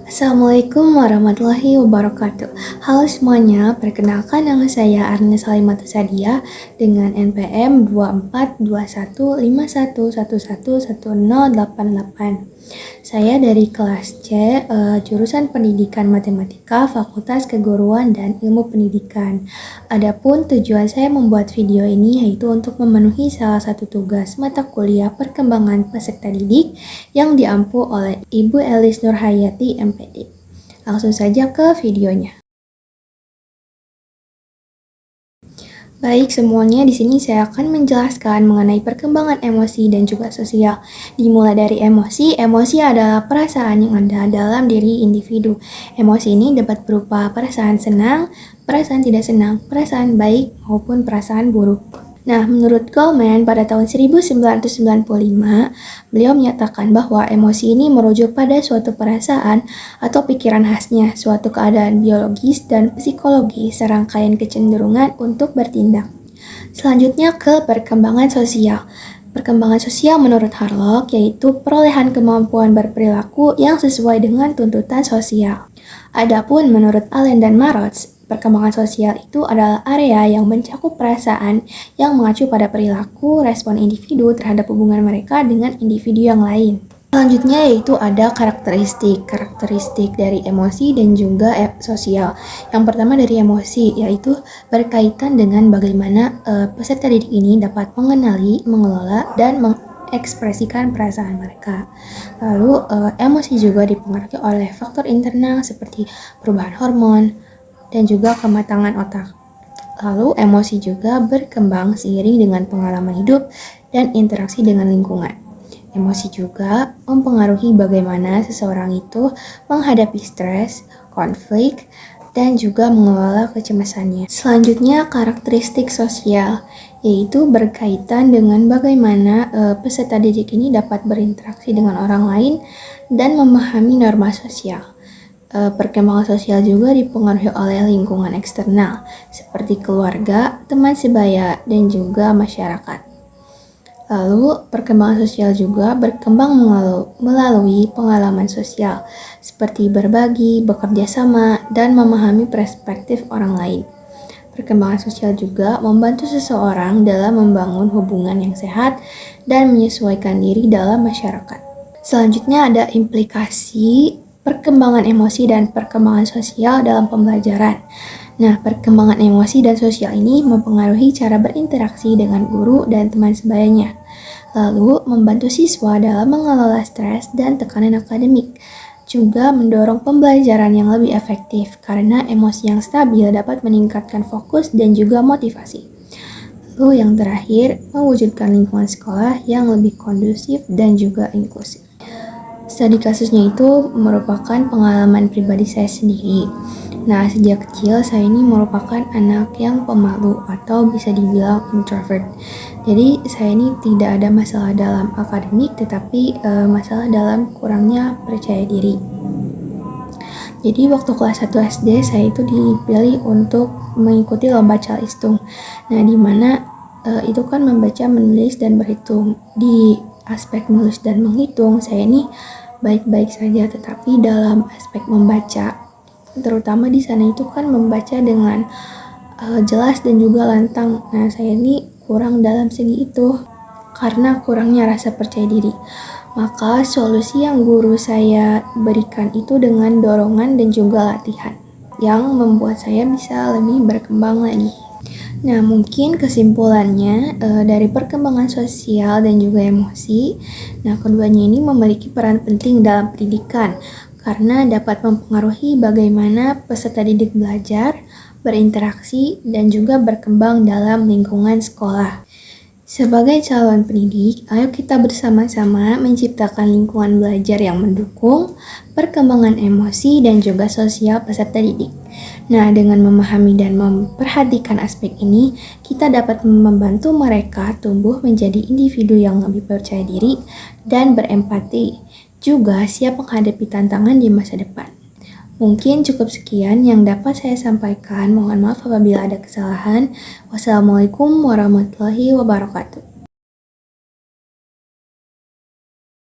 Assalamualaikum warahmatullahi wabarakatuh. Halo semuanya, perkenalkan nama saya Arnes Halimatus Sadia dengan NPM 242151111088. Saya dari kelas C, jurusan Pendidikan Matematika, Fakultas Keguruan dan Ilmu Pendidikan. Adapun tujuan saya membuat video ini yaitu untuk memenuhi salah satu tugas mata kuliah perkembangan peserta didik yang diampu oleh Ibu Elis Nurhayati MPD. Langsung saja ke videonya. Baik, semuanya di sini saya akan menjelaskan mengenai perkembangan emosi dan juga sosial. Dimulai dari emosi, emosi adalah perasaan yang ada dalam diri individu. Emosi ini dapat berupa perasaan senang, perasaan tidak senang, perasaan baik maupun perasaan buruk. Nah, menurut Goleman pada tahun 1995, beliau menyatakan bahwa emosi ini merujuk pada suatu perasaan atau pikiran khasnya, suatu keadaan biologis dan psikologis, serangkaian kecenderungan untuk bertindak. Selanjutnya ke perkembangan sosial. Perkembangan sosial menurut Harlock yaitu perolehan kemampuan berperilaku yang sesuai dengan tuntutan sosial. Adapun menurut Allen dan Marotz, perkembangan sosial itu adalah area yang mencakup perasaan yang mengacu pada perilaku, respon individu terhadap hubungan mereka dengan individu yang lain. Selanjutnya yaitu ada karakteristik dari emosi dan juga sosial. Yang pertama dari emosi yaitu berkaitan dengan bagaimana peserta didik ini dapat mengenali, mengelola, dan mengekspresikan perasaan mereka. Lalu emosi juga dipengaruhi oleh faktor internal seperti perubahan hormon dan juga kematangan otak. Lalu emosi juga berkembang seiring dengan pengalaman hidup dan interaksi dengan lingkungan. Emosi juga mempengaruhi bagaimana seseorang itu menghadapi stres, konflik, dan juga mengelola kecemasannya. Selanjutnya karakteristik sosial, yaitu berkaitan dengan bagaimana peserta didik ini dapat berinteraksi dengan orang lain dan memahami norma sosial. Perkembangan sosial juga dipengaruhi oleh lingkungan eksternal seperti keluarga, teman sebaya, dan juga masyarakat. Lalu perkembangan sosial juga berkembang melalui pengalaman sosial seperti berbagi, bekerja sama, dan memahami perspektif orang lain. Perkembangan sosial juga membantu seseorang dalam membangun hubungan yang sehat dan menyesuaikan diri dalam masyarakat. Selanjutnya ada implikasi perkembangan emosi dan perkembangan sosial dalam pembelajaran. Nah, perkembangan emosi dan sosial ini mempengaruhi cara berinteraksi dengan guru dan teman sebayanya. Lalu, membantu siswa dalam mengelola stres dan tekanan akademik. Juga mendorong pembelajaran yang lebih efektif karena emosi yang stabil dapat meningkatkan fokus dan juga motivasi. Lalu yang terakhir, mewujudkan lingkungan sekolah yang lebih kondusif dan juga inklusif. Studi kasusnya itu merupakan pengalaman pribadi saya sendiri. Nah, sejak kecil saya ini merupakan anak yang pemalu atau bisa dibilang introvert. Jadi saya ini tidak ada masalah dalam akademik, tetapi masalah dalam kurangnya percaya diri. Jadi waktu kelas 1 SD saya itu dipilih untuk mengikuti lomba calistung. Nah, di mana itu kan membaca, menulis, dan berhitung. Di aspek menulis dan menghitung saya ini baik-baik saja, tetapi dalam aspek membaca, terutama di sana itu kan membaca dengan jelas dan juga lantang. Nah, saya ini kurang dalam segi itu karena kurangnya rasa percaya diri. Maka solusi yang guru saya berikan itu dengan dorongan dan juga latihan yang membuat saya bisa lebih berkembang lagi. Nah, mungkin kesimpulannya dari perkembangan sosial dan juga emosi, nah keduanya ini memiliki peran penting dalam pendidikan karena dapat mempengaruhi bagaimana peserta didik belajar, berinteraksi, dan juga berkembang dalam lingkungan sekolah. Sebagai calon pendidik, ayo kita bersama-sama menciptakan lingkungan belajar yang mendukung perkembangan emosi dan juga sosial peserta didik. Nah, dengan memahami dan memperhatikan aspek ini, kita dapat membantu mereka tumbuh menjadi individu yang lebih percaya diri dan berempati, juga siap menghadapi tantangan di masa depan. Mungkin cukup sekian yang dapat saya sampaikan. Mohon maaf apabila ada kesalahan. Wassalamualaikum warahmatullahi wabarakatuh.